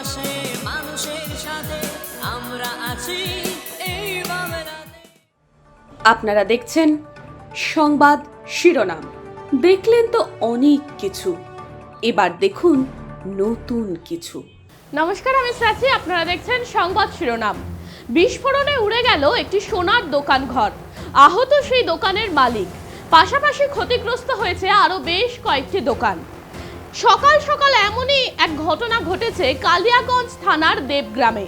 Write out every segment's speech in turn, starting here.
পাশে মানুষের সাথে আমরা আছি এই বাংলাতে। আপনারা দেখছেন সংবাদ শিরোনাম। দেখলেন তো অনেক কিছু, এবার দেখুন নতুন কিছু। নমস্কার, আমি সাথী। আপনারা দেখছেন সংবাদ শিরোনাম। বিস্ফোরণে উড়ে গেল একটি সোনার দোকান ঘর, আহত সেই দোকানের মালিক, পাশাপাশি ক্ষতিগ্রস্ত হয়েছে আরো বেশ কয়েকটি দোকান। সকাল সকাল এমনই এক ঘটনা ঘটেছে কালিয়াগঞ্জ থানার দেবগ্রামে।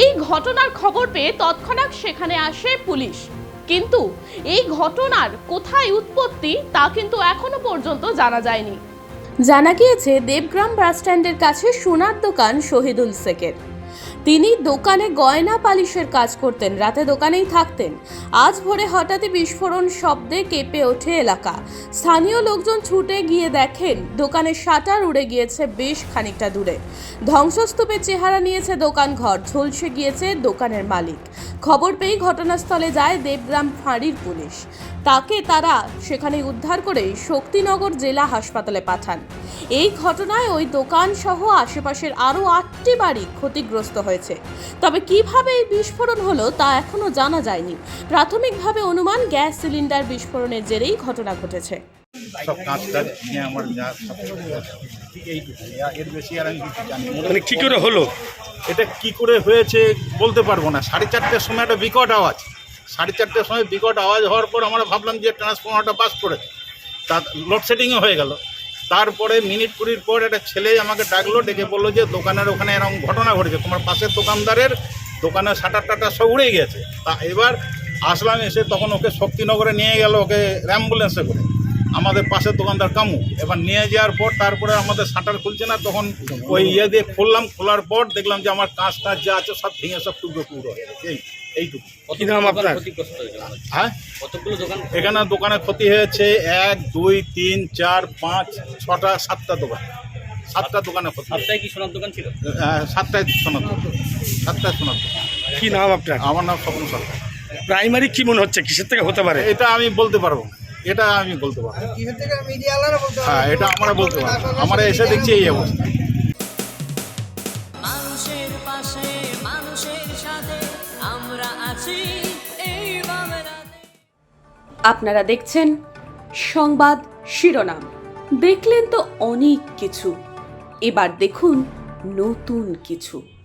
এই ঘটনার খবর পেয়ে তৎক্ষণাৎ সেখানে আসে পুলিশ, কিন্তু এই ঘটনার কোথায় উৎপত্তি তা কিন্তু এখনো পর্যন্ত জানা যায়নি। জানা গিয়েছে দেবগ্রাম বাসস্ট্যান্ডের কাছে সোনার দোকান শহীদুল শেখের। তিনি দোকানে গয়না পালিশের কাজ করতেন, রাতে দোকানেই থাকতেন। আজ ভোরে হঠাৎই বিস্ফোরণ শব্দে কেঁপে ওঠে এলাকা। স্থানীয় লোকজন ছুটে গিয়ে দেখেন দোকানের শাটার উড়ে গিয়েছে বেশ খানিকটা দূরে। ধ্বংসস্তূপের চেহারা নিয়েছে দোকান ঘর, ঝলসে গিয়েছে দোকানের মালিক। খবর পেয়ে ঘটনাস্থলে যায় দেবগ্রাম ফাঁড়ির পুলিশ। তাকে তারা সেখানে উদ্ধার করে শক্তিনগর জেলা হাসপাতালে পাঠান। এই ঘটনায় ওই দোকান সহ আশেপাশের আরও 8টি বাড়ি ক্ষতিগ্রস্ত হয়েছে। তবে কিভাবে এই বিস্ফোরণ হলো তা এখনো জানা যায়নি। প্রাথমিকভাবে অনুমান গ্যাস সিলিন্ডার বিস্ফোরণের জেরেই ঘটনা ঘটেছে। সব কাজটা নিয়ে আমার যা এর বেশি আর আমি কিছু জানি না। মানে কি করে হলো? এটা কি করে হয়েছে বলতে পারবো না। 4:30টার সময় একটা বিকট আওয়াজ, 4:30টার সময় বিকট আওয়াজ হওয়ার পর আমরা ভাবলাম যে ট্রান্সফর্মারটা বাস্ট করেছে, তা লোডশেডিংও হয়ে গেল। তারপরে মিনিট 20 পর একটা ছেলে আমাকে ডাকলো, ডেকে বললো যে দোকানের ওখানে এরকম ঘটনা ঘটেছে, তোমার পাশের দোকানদারের দোকানের শাটার টাটার সব উড়ে গেছে। তা এবার আসলাম, এসে তখন ওকে শক্তিনগরে নিয়ে গেল, ওকে অ্যাম্বুলেন্সে করে, আমাদের পাশের দোকানদার কামু। এবার নিয়ে যাওয়ার পর তারপরে আমাদের শাটার খুলছে না, তখন ওই দিয়ে খুললাম। খোলার পর দেখলাম যে আমার কাঁচ টাচ যা আছে সব ভেঙে সব টুকরো টুকরো হয়ে গেছে। এইটুকু। কি নাম আপনার? হ্যাঁ, এখানে দোকানে ক্ষতি হয়েছে 1, 2, 3, 4, 5, 6টা 7টা দোকান, 7টা দোকানে ক্ষতি। সবটাই কি সোনার দোকান ছিল? 7টায় সোনার দোকান, 7টায় সোনার দোকান। কি নাম আপনার? আমার নাম স্বপ্ন সরকার। প্রাইমারি কি মনে হচ্ছে, কিসের থেকে হতে পারে? এটা আমি বলতে পারবো না, এটা আমি বলতে পারবো না। হ্যাঁ, এটা আমরা বলতে পারবো। আমরা এসে দেখছি এই অবস্থা। মানুষের পাশে মানুষের সাথে আমরা আছি এই বাংলাতে। আপনারা দেখছেন সংবাদ শিরোনাম। দেখলেন তো অনেক কিছু, এবার দেখুন নতুন কিছু।